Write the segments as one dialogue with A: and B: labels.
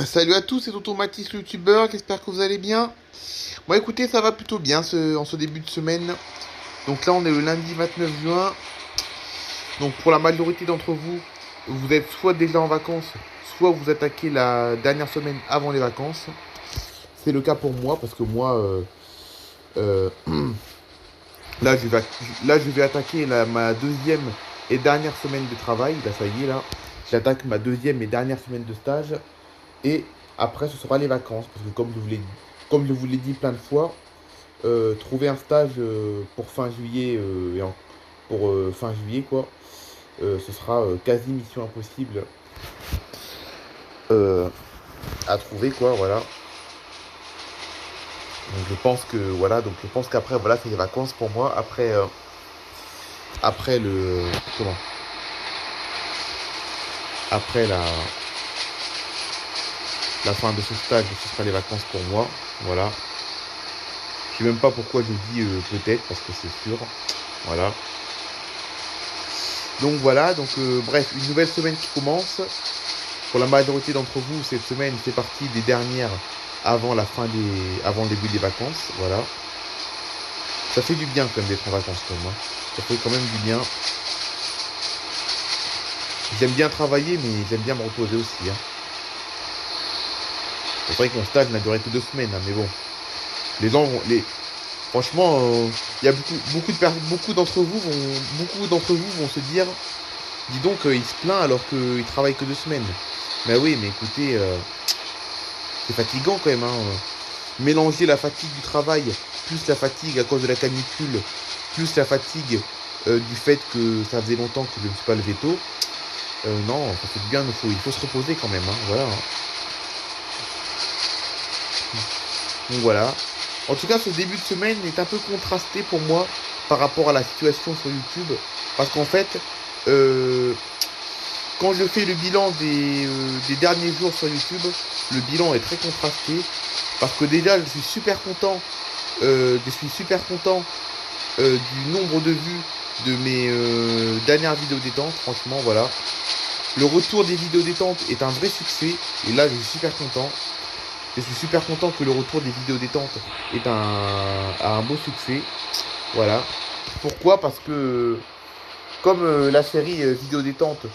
A: Salut à tous, c'est Tonton Mathis le youtubeur, j'espère que vous allez bien. Bon écoutez, ça va plutôt bien en ce début de semaine. Donc là on est le lundi 29 juin. Donc pour la majorité d'entre vous, vous êtes soit déjà en vacances, soit vous attaquez la dernière semaine avant les vacances. C'est le cas pour moi parce que moi, euh, là, je vais attaquer ma deuxième et dernière semaine de travail. Là ça y est là, j'attaque ma deuxième et dernière semaine de stage. Et après, ce sera les vacances. Parce que comme je vous l'ai dit plein de fois, trouver un stage pour fin juillet, pour fin juillet, quoi, ce sera quasi mission impossible euh, à trouver, quoi, voilà. Donc je pense que, voilà, donc je pense qu'après, voilà, c'est les vacances pour moi. Après le, comment Après la fin de ce stage, ce sera les vacances pour moi, voilà. Je sais même pas pourquoi je dis peut-être, parce que c'est sûr, voilà. Donc voilà, bref, une nouvelle semaine qui commence. Pour la majorité d'entre vous, cette semaine fait partie des dernières avant le début des vacances, voilà. Ça fait du bien quand même d'être en vacances pour moi. Ça fait quand même du bien. J'aime bien travailler, mais j'aime bien me reposer aussi, hein. C'est vrai que mon stage n'a duré que 2 semaines, hein, mais bon. Les gens, franchement, il y a beaucoup d'entre vous vont se dire, dis donc, il se plaint alors qu'il travaille que 2 semaines. Mais oui, mais écoutez, c'est fatigant quand même, hein. Mélanger la fatigue du travail, plus la fatigue à cause de la canicule, plus la fatigue du fait que ça faisait longtemps que je ne me suis pas levé tôt. Non, ça fait du bien, il faut se reposer quand même, hein, voilà, hein. Donc voilà. En tout cas, ce début de semaine est un peu contrasté pour moi par rapport à la situation sur YouTube. Parce qu'en fait, euh, quand je fais le bilan des derniers jours sur YouTube, le bilan est très contrasté. Parce que déjà, je suis super content du nombre de vues de mes dernières vidéos détente. Franchement, voilà. Le retour des vidéos détente est un vrai succès. Et là, je suis super content. Je suis super content que le retour des vidéos détente a un beau succès. Voilà. Pourquoi? Parce que comme la série vidéo détente,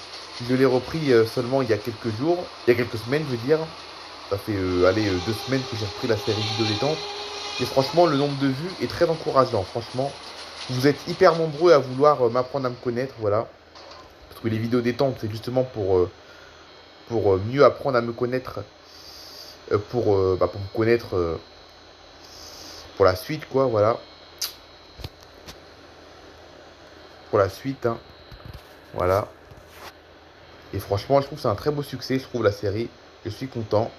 A: je l'ai repris seulement il y a quelques jours, il y a quelques semaines, je veux dire. Ça fait 2 semaines que j'ai repris la série vidéo détente. Et franchement, le nombre de vues est très encourageant. Franchement, vous êtes hyper nombreux à vouloir m'apprendre à me connaître, voilà. Parce que les vidéos détente, c'est justement pour mieux apprendre à me connaître, pour me connaître pour la suite, quoi, voilà. Pour la suite, hein, voilà. Et franchement, je trouve que c'est un très beau succès, je trouve, la série. Je suis content.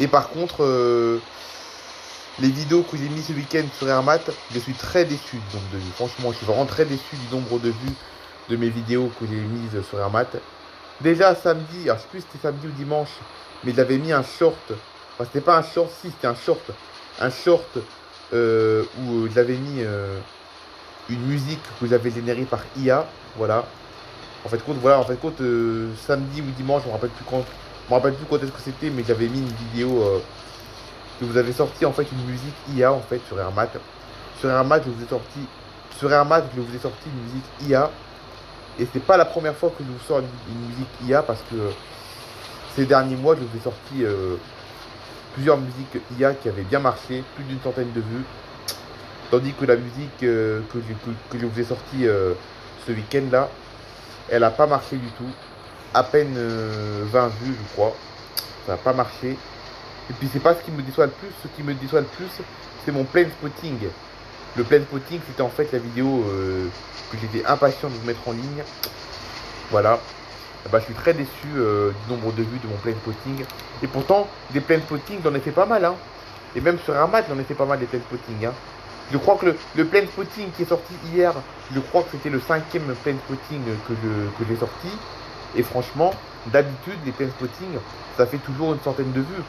A: Et par contre, les vidéos que j'ai mis ce week-end sur Airmat, je suis très déçu du nombre de vues. Franchement, je suis vraiment très déçu du nombre de vues de mes vidéos que j'ai mises sur Airmat. Déjà samedi, alors je sais plus si c'était samedi ou dimanche, mais j'avais mis un short. Enfin, c'était pas un short, si c'était un short. Un short où j'avais mis une musique que j'avais générée par IA. Voilà. Samedi ou dimanche, je me rappelle plus quand. Je me rappelle plus quand est-ce que c'était, mais j'avais mis une vidéo que vous avez sorti en fait une musique IA en fait sur Airmat. Sur Airmat, je vous ai sorti une musique IA. Et c'est pas la première fois que je vous sors une musique IA parce que ces derniers mois, je vous ai sorti plusieurs musiques IA qui avaient bien marché, plus d'une centaine de vues. Tandis que la musique que je vous ai sortie ce week-end là, elle n'a pas marché du tout. À peine 20 vues, je crois. Ça n'a pas marché. Et puis c'est pas ce qui me déçoit le plus. Ce qui me déçoit le plus, c'est mon plane spotting. Le plane spotting, c'était en fait la vidéo que j'étais impatient de vous mettre en ligne. Voilà. Bah, je suis très déçu du nombre de vues de mon plane spotting. Et pourtant, des plane spotting, j'en ai fait pas mal, hein. Et même sur Armat, j'en ai fait pas mal des plane spotting, hein. Je crois que le plane spotting qui est sorti hier, je crois que c'était le 5e plane spotting que j'ai sorti. Et franchement, d'habitude, les plane spotting, ça fait toujours une centaine de vues.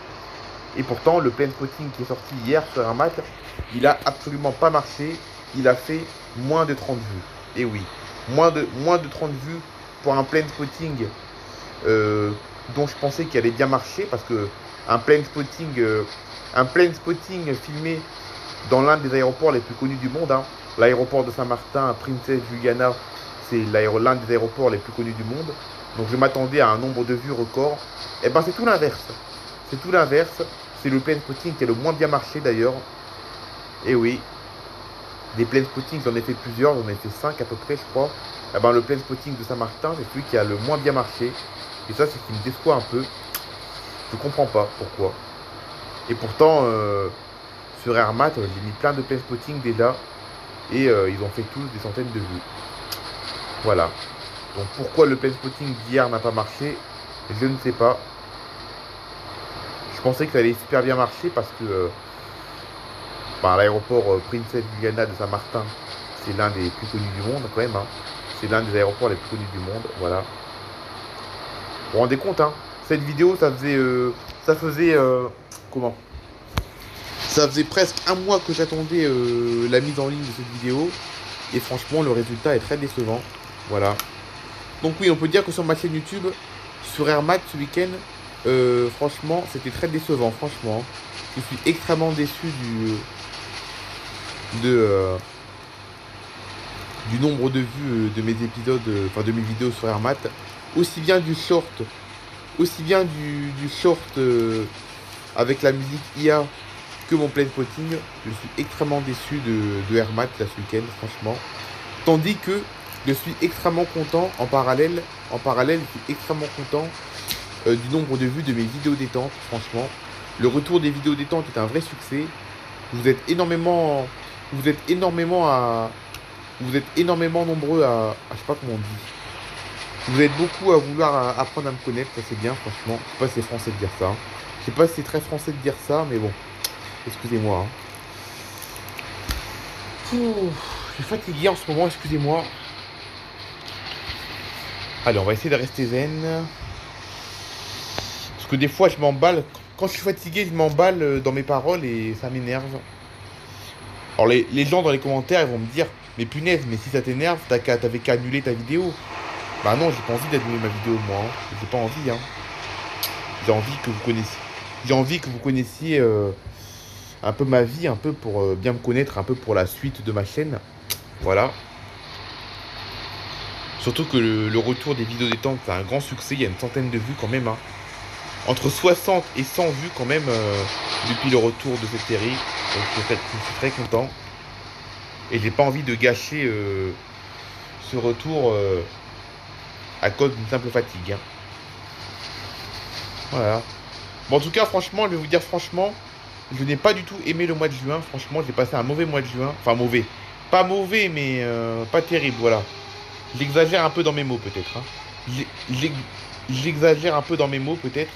A: Et pourtant, le plane spotting qui est sorti hier sur Armat, il a absolument pas marché. il a fait moins de 30 vues. Et oui, moins de 30 vues pour un plane spotting dont je pensais qu'il allait bien marcher, parce que un plane spotting filmé dans l'un des aéroports les plus connus du monde, hein, l'aéroport de Saint-Martin, Princess Juliana, c'est l'un des aéroports les plus connus du monde. Donc je m'attendais à un nombre de vues record. Et ben c'est tout l'inverse. C'est tout l'inverse. C'est le plane spotting qui a le moins bien marché d'ailleurs. Et oui, des plane spotting, j'en ai fait plusieurs, j'en ai fait 5 à peu près je crois. Et ben le plane spotting de Saint-Martin, c'est celui qui a le moins bien marché. Et ça, c'est ce qui me déçoit un peu. Je comprends pas pourquoi. Et pourtant, sur Airmat, j'ai mis plein de plane spotting déjà. Et ils ont fait tous des centaines de vues. Voilà. Donc pourquoi le plane spotting d'hier n'a pas marché, je ne sais pas. Je pensais que ça allait super bien marcher parce que l'aéroport Princess Juliana de Saint-Martin, c'est l'un des plus connus du monde quand même. Hein. C'est l'un des aéroports les plus connus du monde. Voilà. Vous vous rendez compte, hein, cette vidéo, ça faisait comment? Ça faisait presque un mois que j'attendais la mise en ligne de cette vidéo. Et franchement, le résultat est très décevant. Voilà. Donc oui, on peut dire que sur ma chaîne YouTube, sur Airmat ce week-end, franchement, c'était très décevant, franchement. Je suis extrêmement déçu du nombre de vues de mes épisodes, de mes vidéos sur Airmat. Aussi bien du short avec la musique IA que mon plane spotting. Je suis extrêmement déçu de Airmat là ce week-end, franchement. Tandis que je suis extrêmement content en parallèle, je suis extrêmement content du nombre de vues de mes vidéos détente, franchement. Le retour des vidéos détente est un vrai succès. Vous êtes énormément nombreux à je sais pas comment on dit. Vous êtes beaucoup à vouloir apprendre à me connaître, ça c'est bien, franchement. Je sais pas si c'est français de dire ça. Je sais pas si c'est très français de dire ça, mais bon. Excusez-moi. Je suis fatigué en ce moment, excusez-moi. Allez, on va essayer de rester zen. Parce que des fois, je m'emballe. Quand je suis fatigué, je m'emballe dans mes paroles et ça m'énerve. Alors, les gens dans les commentaires, ils vont me dire, mais punaise, mais si ça t'énerve, t'avais qu'à annuler ta vidéo. Bah non, j'ai pas envie d'annuler ma vidéo, moi. Hein. J'ai pas envie, hein. J'ai envie que vous connaissiez un peu ma vie, un peu pour bien me connaître, un peu pour la suite de ma chaîne. Voilà. Surtout que le retour des vidéos détente, c'est un grand succès. Il y a une centaine de vues quand même. Hein. Entre 60 et 100 vues quand même depuis le retour de cette série. Donc je suis très content. Et j'ai pas envie de gâcher ce retour à cause d'une simple fatigue. Hein. Voilà. Bon, en tout cas, franchement, je vais vous dire franchement, je n'ai pas du tout aimé le mois de juin. Franchement, j'ai passé un mauvais mois de juin. Enfin, mauvais. Pas mauvais, mais pas terrible, voilà. J'exagère un peu dans mes mots, peut-être. Hein. J'exagère un peu dans mes mots, peut-être.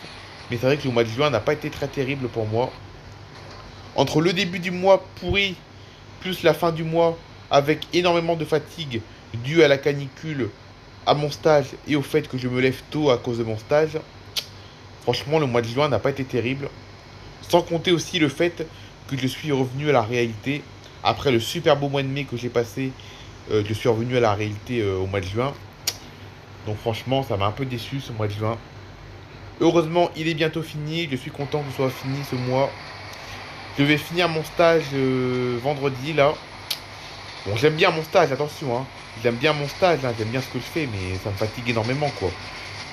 A: Mais c'est vrai que le mois de juin n'a pas été très terrible pour moi. Entre le début du mois pourri, plus la fin du mois, avec énormément de fatigue due à la canicule, à mon stage et au fait que je me lève tôt à cause de mon stage, franchement, le mois de juin n'a pas été terrible. Sans compter aussi le fait que je suis revenu à la réalité. Après le super beau mois de mai que j'ai passé, je suis revenu à la réalité au mois de juin. Donc franchement, ça m'a un peu déçu ce mois de juin. Heureusement, il est bientôt fini. Je suis content que ce soit fini ce mois. Je vais finir mon stage vendredi, là. Bon, j'aime bien mon stage, attention. Hein. J'aime bien mon stage, hein. J'aime bien ce que je fais, mais ça me fatigue énormément, quoi.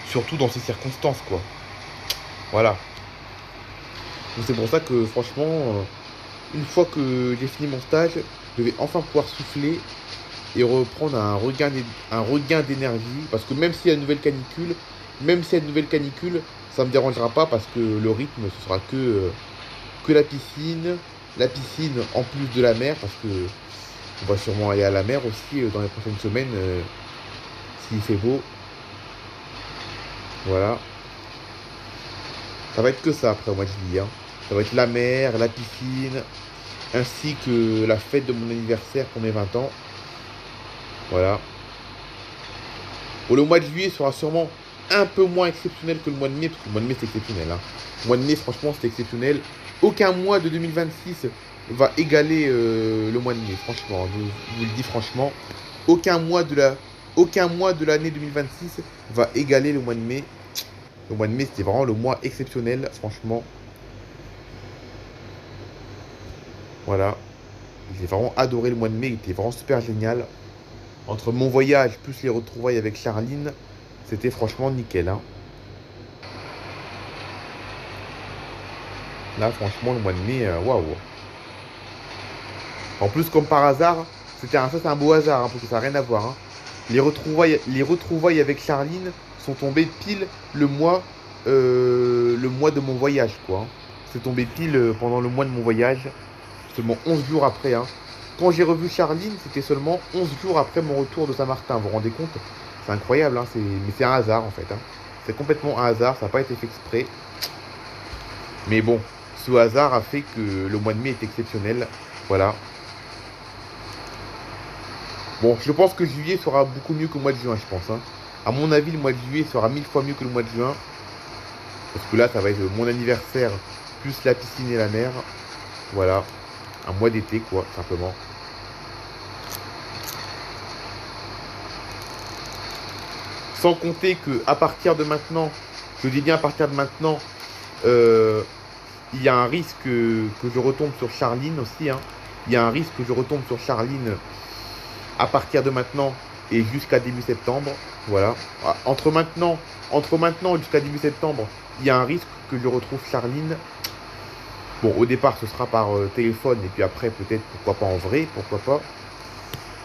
A: Surtout dans ces circonstances, quoi. Voilà. Donc c'est pour ça que, franchement, une fois que j'ai fini mon stage, je vais enfin pouvoir souffler et reprendre un regain d'énergie. Parce que même s'il y a une nouvelle canicule, ça ne me dérangera pas parce que le rythme, ce sera que la piscine en plus de la mer, parce que on va sûrement aller à la mer aussi dans les prochaines semaines s'il fait beau. Voilà. Ça va être que ça après au mois de juillet. Hein. Ça va être la mer, la piscine, ainsi que la fête de mon anniversaire pour mes 20 ans. Voilà. Bon, le mois de juillet sera sûrement un peu moins exceptionnel que le mois de mai, parce que le mois de mai c'est exceptionnel. Hein. Le mois de mai, franchement, c'était exceptionnel. Aucun mois de 2026 va égaler le mois de mai, franchement. Je vous le dis franchement. Aucun mois de la, aucun mois de l'année 2026 va égaler le mois de mai. Le mois de mai, c'était vraiment le mois exceptionnel, franchement. Voilà. J'ai vraiment adoré le mois de mai, il était vraiment super génial. Entre mon voyage plus les retrouvailles avec Charline, c'était franchement nickel, hein. Là, franchement, le mois de mai, waouh. En plus, comme par hasard, ça c'est un beau hasard, hein, parce que ça n'a rien à voir, hein. Les retrouvailles avec Charline sont tombées pile le mois de mon voyage, quoi, hein. C'est tombé pile pendant le mois de mon voyage, seulement 11 jours après, hein. Quand j'ai revu Charline, c'était seulement 11 jours après mon retour de Saint-Martin, vous vous rendez compte? C'est incroyable, hein, mais c'est un hasard en fait, hein. C'est complètement un hasard, ça n'a pas été fait exprès. Mais bon, ce hasard a fait que le mois de mai est exceptionnel. Voilà. Bon, je pense que juillet sera beaucoup mieux que le mois de juin, je pense, hein. À mon avis, le mois de juillet sera 1000 fois mieux que le mois de juin. Parce que là, ça va être mon anniversaire, plus la piscine et la mer. Voilà. Un mois d'été, quoi, simplement. Sans compter que à partir de maintenant, je dis bien à partir de maintenant, euh, il y a un risque que je retombe sur Charline aussi, hein. Il y a un risque que je retombe sur Charline à partir de maintenant et jusqu'à début septembre. Voilà. Entre maintenant jusqu'à début septembre, il y a un risque que je retrouve Charline. Bon, au départ, ce sera par téléphone et puis après, peut-être, pourquoi pas en vrai, pourquoi pas.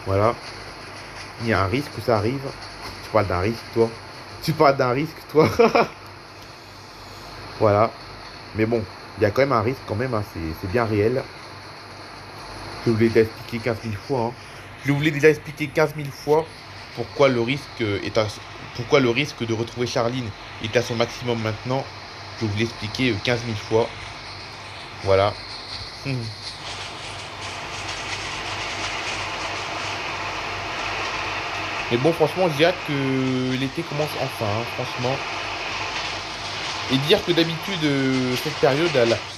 A: Voilà. Il y a un risque que ça arrive. Tu parles d'un risque, toi. Tu parles d'un risque, toi. Voilà. Mais bon, il y a quand même un risque, quand même, hein. C'est bien réel. Je vous l'ai déjà expliqué 15 000 fois, hein. Je vous l'ai déjà expliqué 15 000 fois pourquoi le risque pourquoi le risque de retrouver Charline est à son maximum maintenant. Je vous l'ai expliqué 15 000 fois. Voilà. Mais bon, franchement, j'ai hâte que l'été commence enfin, hein, franchement. Et dire que d'habitude, cette période,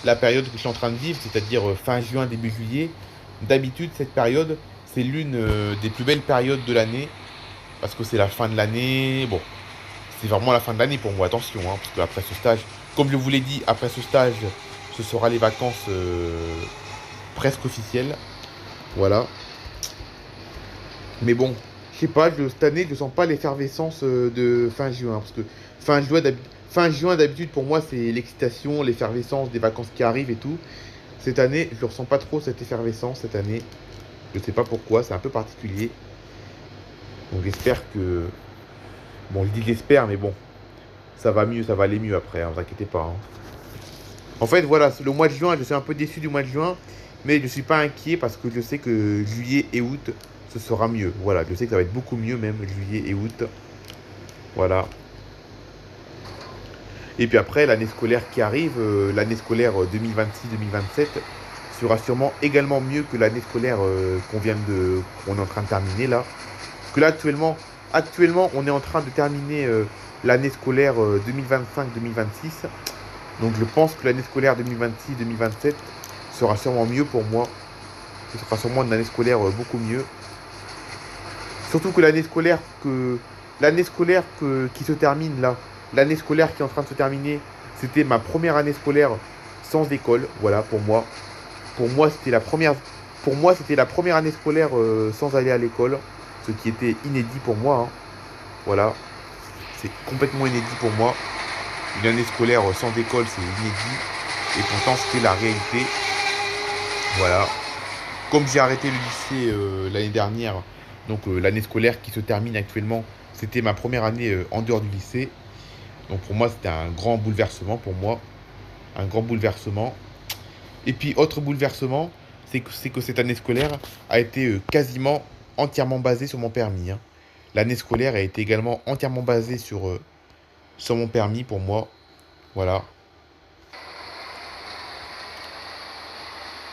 A: la période que je suis en train de vivre, c'est-à-dire fin juin, début juillet, d'habitude, cette période, c'est l'une des plus belles périodes de l'année. Parce que c'est la fin de l'année. Bon, c'est vraiment la fin de l'année pour moi, attention, hein, parce qu'après ce stage, comme je vous l'ai dit, après ce stage, ce sera les vacances presque officielles. Voilà. Mais bon, je sais pas, cette année, je ne sens pas l'effervescence de fin juin. Parce que fin juin, d'habitude, pour moi, c'est l'excitation, l'effervescence des vacances qui arrivent et tout. Cette année, je ne ressens pas trop cette effervescence cette année. Je ne sais pas pourquoi, c'est un peu particulier. Donc j'espère que... Bon, je dis j'espère, mais bon, ça va mieux, ça va aller mieux après, hein, vous inquiétez pas, hein. En fait, voilà, le mois de juin, je suis un peu déçu du mois de juin, mais je ne suis pas inquiet parce que je sais que juillet et août, ce sera mieux. Voilà, je sais que ça va être beaucoup mieux même, juillet et août. Voilà. Et puis après, l'année scolaire qui arrive, l'année scolaire 2026-2027, sera sûrement également mieux que l'année scolaire qu'on est en train de terminer là. Parce que là, actuellement, on est en train de terminer l'année scolaire 2025-2026. Donc je pense que l'année scolaire 2026-2027 sera sûrement mieux pour moi. Ce sera sûrement une année scolaire beaucoup mieux. Surtout que qui se termine là, l'année scolaire qui est en train de se terminer, c'était ma première année scolaire sans école. Voilà, pour moi. Pour moi, c'était la première année scolaire sans aller à l'école. Ce qui était inédit pour moi, hein. Voilà. C'est complètement inédit pour moi. Une année scolaire sans école, c'est inédit. Et pourtant, c'était la réalité. Voilà. Comme j'ai arrêté le lycée l'année dernière, donc l'année scolaire qui se termine actuellement, c'était ma première année en dehors du lycée. Donc pour moi, c'était un grand bouleversement pour moi. Un grand bouleversement. Et puis, autre bouleversement, c'est que cette année scolaire a été quasiment entièrement basée sur mon permis, hein. L'année scolaire a été également entièrement basée sur mon permis pour moi. Voilà.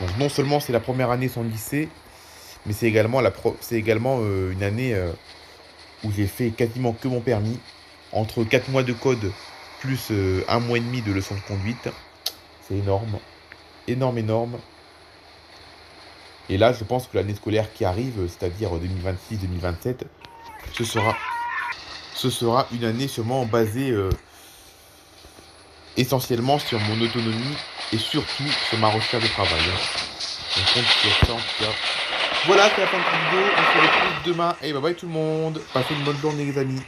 A: Donc non seulement c'est la première année sans lycée, mais c'est également une année où j'ai fait quasiment que mon permis. Entre 4 mois de code plus un mois et demi de leçon de conduite. C'est énorme. Énorme, énorme. Et là, je pense que l'année scolaire qui arrive, c'est-à-dire 2026-2027, ce sera, ce sera une année sûrement basée essentiellement sur mon autonomie et surtout sur ma recherche de travail, hein. On compte sur ça en tout cas. Voilà, c'est la fin de cette vidéo. On se retrouve demain. Et bye bye tout le monde. Passez une bonne journée les amis.